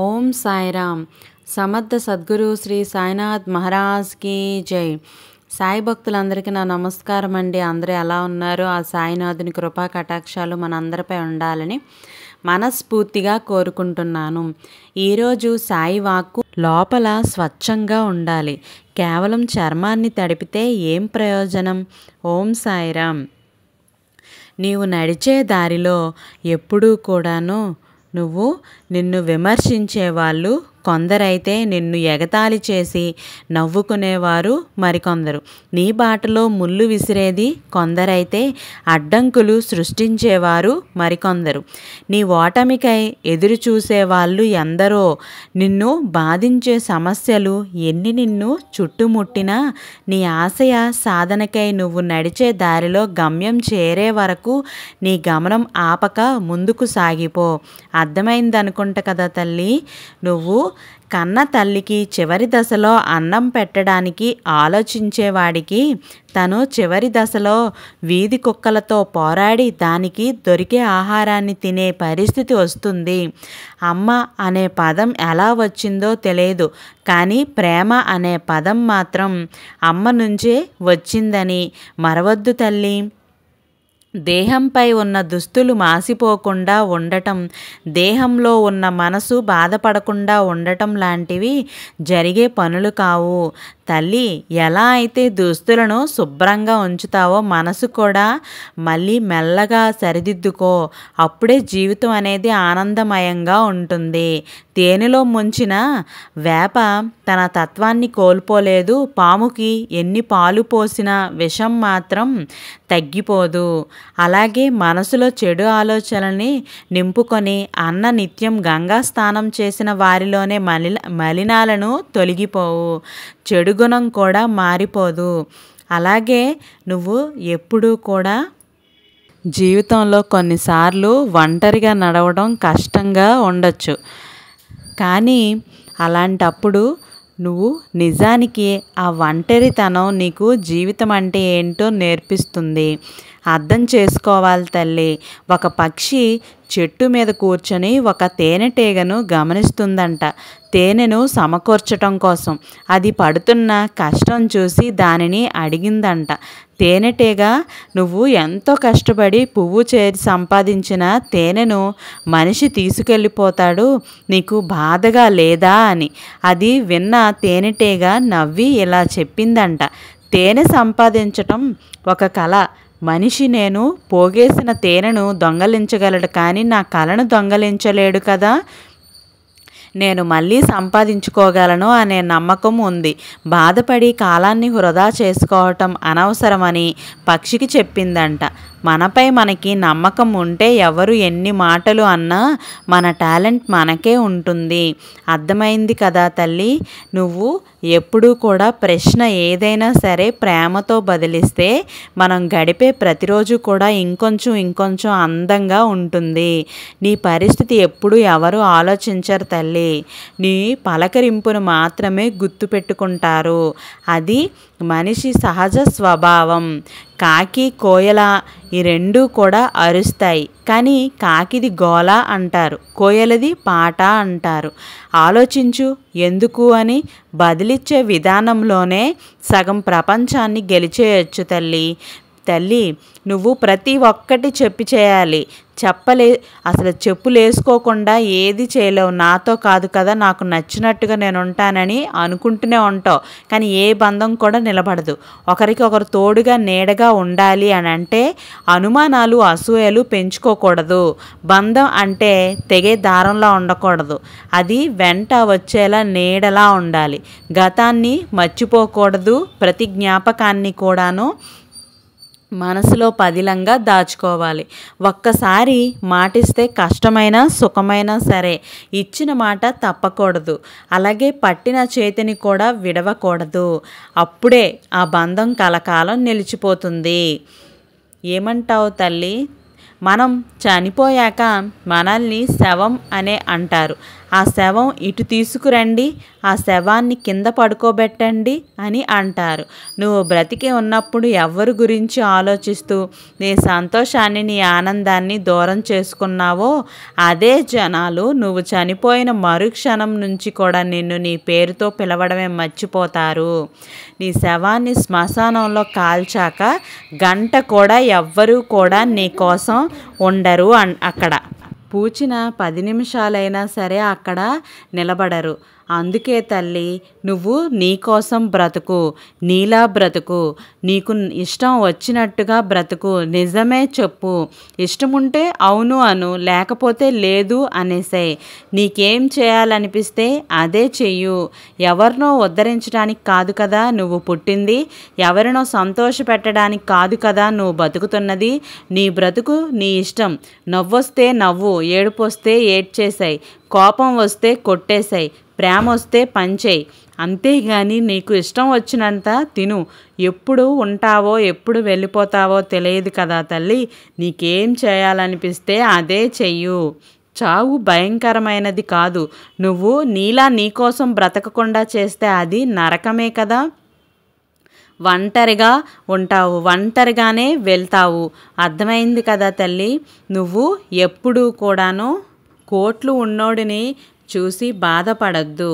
ఓం సాయిరామ్. సమర్థ సద్గురు శ్రీ సాయినాథ్ మహారాజ్కి జై. సాయి భక్తులందరికీ నా నమస్కారం అండి. అందరూ ఎలా ఉన్నారు? ఆ సాయినాథుని కృపా కటాక్షాలు మనందరిపై ఉండాలని మనస్ఫూర్తిగా కోరుకుంటున్నాను. ఈరోజు సాయి వాక్కు లోపల స్వచ్ఛంగా ఉండాలి, కేవలం చర్మాన్ని తడిపితే ఏం ప్రయోజనం? ఓం సాయిరామ్. నీవు నడిచే దారిలో ఎప్పుడూ కూడాను నిన్ను విమర్శించేవాళ్ళు కొందరైతే నిన్ను ఎగతాళి చేసి నవ్వుకునేవారు మరికొందరు. నీ బాటలో ముళ్ళు విసిరేది కొందరైతే అడ్డంకులు సృష్టించేవారు మరికొందరు. నీ ఓటమికై ఎదురు చూసేవాళ్ళు ఎందరో. నిన్ను బాధించే సమస్యలు ఎన్ని నిన్ను చుట్టుముట్టినా నీ ఆశయ సాధనకై నువ్వు నడిచే దారిలో గమ్యం చేరే వరకు నీ గమనం ఆపక ముందుకు సాగిపో. అర్థమైందనుకుంట కదా తల్లి. నువ్వు కన్న తల్లికి చివరి దశలో అన్నం పెట్టడానికి ఆలోచించేవాడికి తను చివరి దశలో వీధి కుక్కలతో పోరాడి దానికి దొరికే ఆహారాన్ని తినే పరిస్థితి వస్తుంది. అమ్మ అనే పదం ఎలా వచ్చిందో తెలియదు, కానీ ప్రేమ అనే పదం మాత్రం అమ్మ నుంచే వచ్చిందని మరవద్దు తల్లి. దేహంపై ఉన్న దుస్తులు మాసిపోకుండా ఉండటం, దేహంలో ఉన్న మనసు బాధపడకుండా ఉండటం లాంటివి జరిగే పనులు కావు తల్లి. ఎలా అయితే దుస్తులను శుభ్రంగా ఉంచుతావో మనసు కూడా మళ్ళీ మెల్లగా సరిదిద్దుకో. అప్పుడే జీవితం అనేది ఆనందమయంగా ఉంటుంది. తేనెలో ముంచిన వేప తన తత్వాన్ని కోల్పోలేదు. పాముకి ఎన్ని పాలు పోసినా విషం మాత్రం తగ్గిపోదు. అలాగే మనసులో చెడు ఆలోచనల్ని నింపుకొని అన్న నిత్యం గంగా స్నానం చేసిన వారిలోనే మలినాలను తొలగిపోవు. చెడు గుణం కూడా మారిపోదు. అలాగే నువ్వు ఎప్పుడూ కూడా జీవితంలో కొన్నిసార్లు ఒంటరిగా నడవడం కష్టంగా ఉండొచ్చు, కానీ అలాంటప్పుడు నువ్వు నిజానికి ఆ ఒంటరితనం నీకు జీవితం అంటే ఏంటో నేర్పిస్తుంది. అర్థం చేసుకోవాలి తల్లి. ఒక పక్షి చెట్టు మీద కూర్చొని ఒక తేనెటీగను గమనిస్తుందంట, తేనెను సమకూర్చటం కోసం. అది పడుతున్న కష్టం చూసి దానిని అడిగిందంట. తేనెటీగ, నువ్వు ఎంతో కష్టపడి పువ్వు చేరి సంపాదించిన తేనెను మనిషి తీసుకెళ్ళిపోతాడు, నీకు బాధగా లేదా అని. అది విన్న తేనెటీగ నవ్వి ఇలా చెప్పిందంట, తేనె సంపాదించటం ఒక కళ. మనిషి నేను పోగేసిన తేనెను దొంగలించగలడు, కానీ నా కళను దొంగలించలేడు కదా. నేను మళ్ళీ సంపాదించుకోగలను అనే నమ్మకం ఉంది. బాధపడి కాలాన్ని వృధా చేసుకోవటం అనవసరమని పక్షికి చెప్పిందంట. మనపై మనకి నమ్మకం ఉంటే ఎవరు ఎన్ని మాటలు అన్నా మన టాలెంట్ మనకే ఉంటుంది. అర్థమైంది కదా తల్లి. నువ్వు ఎప్పుడూ కూడా ప్రశ్న ఏదైనా సరే ప్రేమతో బదిలిస్తే మనం గడిపే ప్రతిరోజు కూడా ఇంకొంచెం అందంగా ఉంటుంది. నీ పరిస్థితి ఎప్పుడు ఎవరు ఆలోచించరు తల్లి. నీ పలకరింపును మాత్రమే గుర్తుపెట్టుకుంటారు. అది మనిషి సహజ స్వభావం. కాకి కోయల ఈ రెండూ కూడా అరుస్తాయి, కానీ కాకిది గోల అంటారు, కోయలది పాట అంటారు. ఆలోచించు ఎందుకు అని బదిలిచ్చే విధానంలోనే సగం ప్రపంచాన్ని గెలిచేయచ్చు తల్లి. నువ్వు ప్రతి ఒక్కటి చెప్పి చేయాలి. అసలు చెప్పులు వేసుకోకుండా ఏది చేయలేవు. నాతో కాదు కదా, నాకు నచ్చినట్టుగా నేను ఉంటానని అనుకుంటూనే ఉంటావు, కానీ ఏ బంధం కూడా నిలబడదు. ఒకరికి ఒకరు తోడుగా నీడగా ఉండాలి అని అంటే అనుమానాలు అసూయలు పెంచుకోకూడదు. బంధం అంటే తెగే దారంలా ఉండకూడదు, అది వెంట వచ్చేలా నీడలా ఉండాలి. గతాన్ని మర్చిపోకూడదు, ప్రతి జ్ఞాపకాన్ని కూడాను మనసులో పదిలంగా దాచుకోవాలి. ఒక్కసారి మాటిస్తే కష్టమైనా సుఖమైనా సరే ఇచ్చిన మాట తప్పకూడదు. అలాగే పట్టిన చేతిని కూడా విడవకూడదు. అప్పుడే ఆ బంధం కలకాలం నిలిచిపోతుంది. ఏమంటావు తల్లి? మనం చనిపోయాక మనల్ని శవం అనే అంటారు. ఆ శవం ఇటు తీసుకురండి, ఆ శవాన్ని కింద పడుకోబెట్టండి అని అంటారు. నువ్వు బ్రతికి ఉన్నప్పుడు ఎవరి గురించి ఆలోచిస్తూ నీ సంతోషాన్ని, నీ ఆనందాన్ని దూరం చేసుకున్నావో అదే జనాలు నువ్వు చనిపోయిన మరుక్షణం నుంచి కూడా నిన్ను నీ పేరుతో పిలవడమే మర్చిపోతారు. నీ శవాన్ని శ్మశానంలో కాల్చాక గంట కూడా ఎవ్వరూ కూడా నీ కోసం ఉండరు. అక్కడ పూచిన 10 నిమిషాలైనా సరే అక్కడ నిలబడరు. అందుకే తల్లి, నువ్వు నీ కోసం బ్రతుకు, నీలా బ్రతుకు, నీకు ఇష్టం వచ్చినట్టుగా బ్రతుకు, నిజమే చెప్పు, ఇష్టముంటే అవును అను, లేకపోతే లేదు అనేసేయ్. నీకేం చేయాలనిపిస్తే అదే చెయ్యు. ఎవరినో ఉద్ధరించడానికి కాదు కదా నువ్వు పుట్టింది, ఎవరినో సంతోష పెట్టడానికి కాదు కదా నువ్వు బతుకుతున్నది. నీ బ్రతుకు నీ ఇష్టం. నవ్వొస్తే నవ్వు, ఏడుపు వస్తే ఏడ్చేసాయి, కోపం వస్తే కొట్టేసాయి, ప్రేమ వస్తే పంచేయి. అంతేగాని నీకు ఇష్టం వచ్చినంత తిను. ఎప్పుడు ఉంటావో ఎప్పుడు వెళ్ళిపోతావో తెలియదు కదా తల్లి. నీకేం చేయాలనిపిస్తే అదే చెయ్యు. చావు భయంకరమైనది కాదు. నువ్వు నీలా నీకోసం బ్రతకకుండా చేస్తే అది నరకమే కదా. ఒంటరిగా ఉంటావు, ఒంటరిగానే వెళ్తావు. అర్థమైంది కదా తల్లి. నువ్వు ఎప్పుడూ కూడాను కోట్లు ఉన్నోడిని చూసి బాధపడద్దు.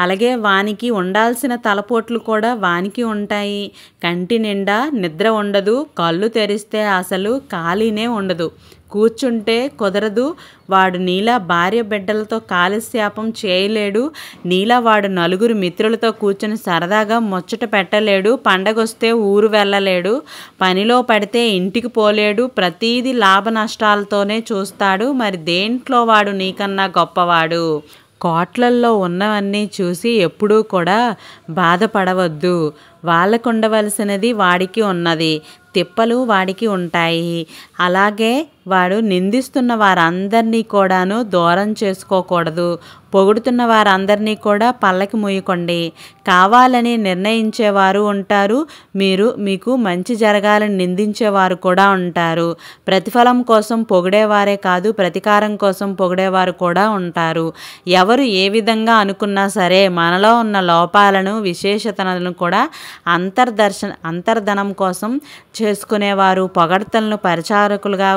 అలాగే వానికి ఉండాల్సిన తలపోట్లు కూడా వానికి ఉంటాయి. కంటి నిండా నిద్ర ఉండదు, కళ్ళు తెరిస్తే అసలు ఖాళీనే ఉండదు. కూర్చుంటే కుదరదు. వాడు నీలా భార్య బిడ్డలతో కాలక్షేపం చేయలేడు. నీలా వాడు నలుగురు మిత్రులతో కూర్చుని సరదాగా ముచ్చట పెట్టలేడు. పండగొస్తే ఊరు వెళ్ళలేడు. పనిలో పడితే ఇంటికి పోలేడు. ప్రతీది లాభ నష్టాలతోనే చూస్తాడు. మరి దేంట్లో వాడు నీకన్నా గొప్పవాడు? కోట్లల్లో ఉన్నవన్నీ చూసి ఎప్పుడూ కూడా బాధపడవద్దు. వాళ్ళకు ఉండవలసినది వాడికి ఉన్నది, తిప్పలు వాడికి ఉంటాయి. అలాగే వాడు నిందిస్తున్న వారందరినీ కూడాను దూరం చేసుకోకూడదు. పొగుడుతున్న వారందరినీ కూడా పల్లకి మూయకండి. కావాలని నిర్ణయించేవారు ఉంటారు. మీకు మంచి జరగాలని నిందించేవారు కూడా ఉంటారు. ప్రతిఫలం కోసం పొగిడేవారే కాదు, ప్రతీకారం కోసం పొగిడేవారు కూడా ఉంటారు. ఎవరు ఏ విధంగా అనుకున్నా సరే మనలో ఉన్న లోపాలను, విశేషతలను కూడా అంతర్ధనం కోసం చేసుకునేవారు పొగడ్తలను ప్రచారకులుగా,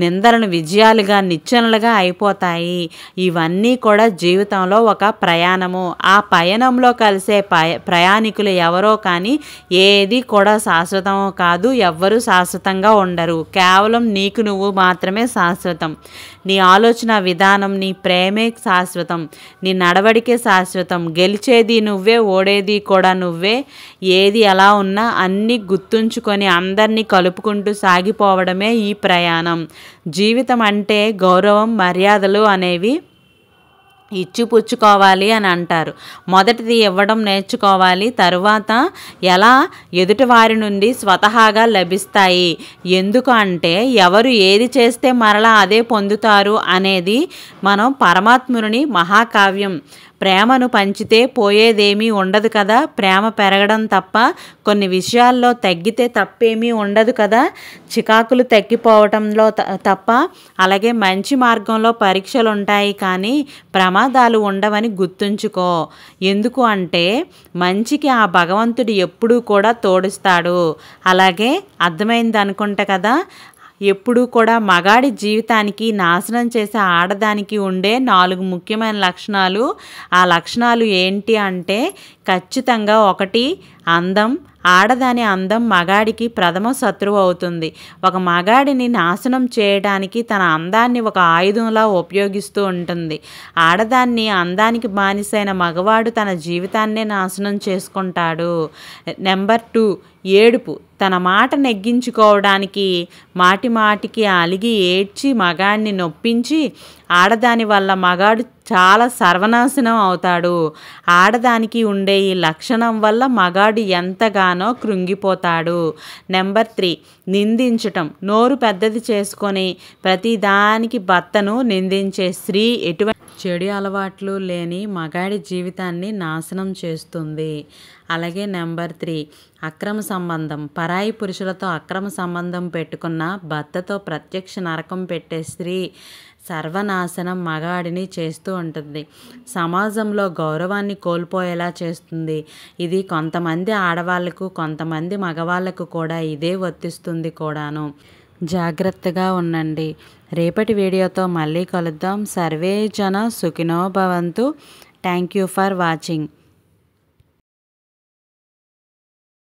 నిందలను విజయాలుగా, నిచ్చెనలుగా అయిపోతాయి. ఇవన్నీ కూడా జీవితంలో ఒక ప్రయాణము. ఆ పయనంలో కలిసే ప్రయాణికులు ఎవరో కానీ ఏది కూడా శాశ్వతం కాదు. ఎవ్వరూ శాశ్వతంగా ఉండరు. కేవలం నీకు నువ్వు మాత్రమే శాశ్వతం. నీ ఆలోచన విధానం, నీ ప్రేమే శాశ్వతం. నీ నడవడికే శాశ్వతం. గెలిచేది నువ్వే, ఓడేది కూడా నువ్వే. ఏది ఎలా ఉన్నా అన్నీ గుర్తుంచుకొని అందరినీ కలుపుకుంటూ సాగిపోవడమే ఈ ప్రయాణం. జీవితం అంటే గౌరవం, మర్యాదలు అనేవి ఇచ్చిపుచ్చుకోవాలి అని అంటారు. మొదటిది ఇవ్వడం నేర్చుకోవాలి. తరువాత ఎలా ఎదుటివారి నుండి స్వతహాగా లభిస్తాయి. ఎందుకు అంటే ఎవరు ఏది చేస్తే మరలా అదే పొందుతారు అనేది మనం పరమాత్ముని మహాకావ్యం. ప్రేమను పంచితే పోయేదేమీ ఉండదు కదా. ప్రేమ పెరగడం తప్ప, కొన్ని విషయాల్లో తగ్గితే తప్పేమీ ఉండదు కదా. చికాకులు తగ్గిపోవటంలో తప్ప. అలాగే మంచి మార్గంలో పరీక్షలు ఉంటాయి కానీ ప్రమాదాలు ఉండవని గుర్తుంచుకో. ఎందుకు అంటే మంచికి ఆ భగవంతుడు ఎప్పుడూ కూడా తోడుస్తాడు. అలాగే అర్థమైంది అనుకుంటా కదా. ఎప్పుడూ కూడా మగాడి జీవితానికి నాశనం చేసే ఆడదానికి ఉండే 4 ముఖ్యమైన లక్షణాలు. ఆ లక్షణాలు ఏంటి అంటే ఖచ్చితంగా 1 అందం. ఆడదాని అందం మగాడికి ప్రథమ శత్రువు అవుతుంది. ఒక మగాడిని నాశనం చేయడానికి తన అందాన్ని ఒక ఆయుధంలా ఉపయోగిస్తూ ఉంటుంది. ఆడదాన్ని అందానికి బానిసైన మగవాడు తన జీవితాన్నే నాశనం చేసుకుంటాడు. నెంబర్ 2 ఏడుపు. తన మాట నెగ్గించుకోవడానికి మాటికి అలిగి ఏడ్చి మగాడిని నొప్పించి ఆడదాని వల్ల మగాడు చాలా సర్వనాశనం అవుతాడు. ఆడదానికి ఉండే ఈ లక్షణం వల్ల మగాడు ఎంతగానో కృంగిపోతాడు. నెంబర్ 3 నిందించటం. నోరు పెద్దది చేసుకొని ప్రతిదానికి భర్తను నిందించే స్త్రీ ఎటువంటి చెడు అలవాట్లు లేని మగాడి జీవితాన్ని నాశనం చేస్తుంది. అలాగే నెంబర్ 3 అక్రమ సంబంధం. పరాయి పురుషులతో అక్రమ సంబంధం పెట్టుకున్న భర్తతో ప్రత్యక్ష నరకం పెట్టే స్త్రీ సర్వనాశనం మగాడిని చేస్తూ ఉంటుంది. సమాజంలో గౌరవాన్ని కోల్పోయేలా చేస్తుంది. ఇది కొంతమంది ఆడవాళ్ళకు, కొంతమంది మగవాళ్ళకు కూడా ఇదే వర్తిస్తుంది కూడాను. జాగ్రత్తగా ఉండండి. రేపటి వీడియోతో మళ్ళీ కలుద్దాం. సర్వే జన సుఖినో భవంతు. Thank you for watching.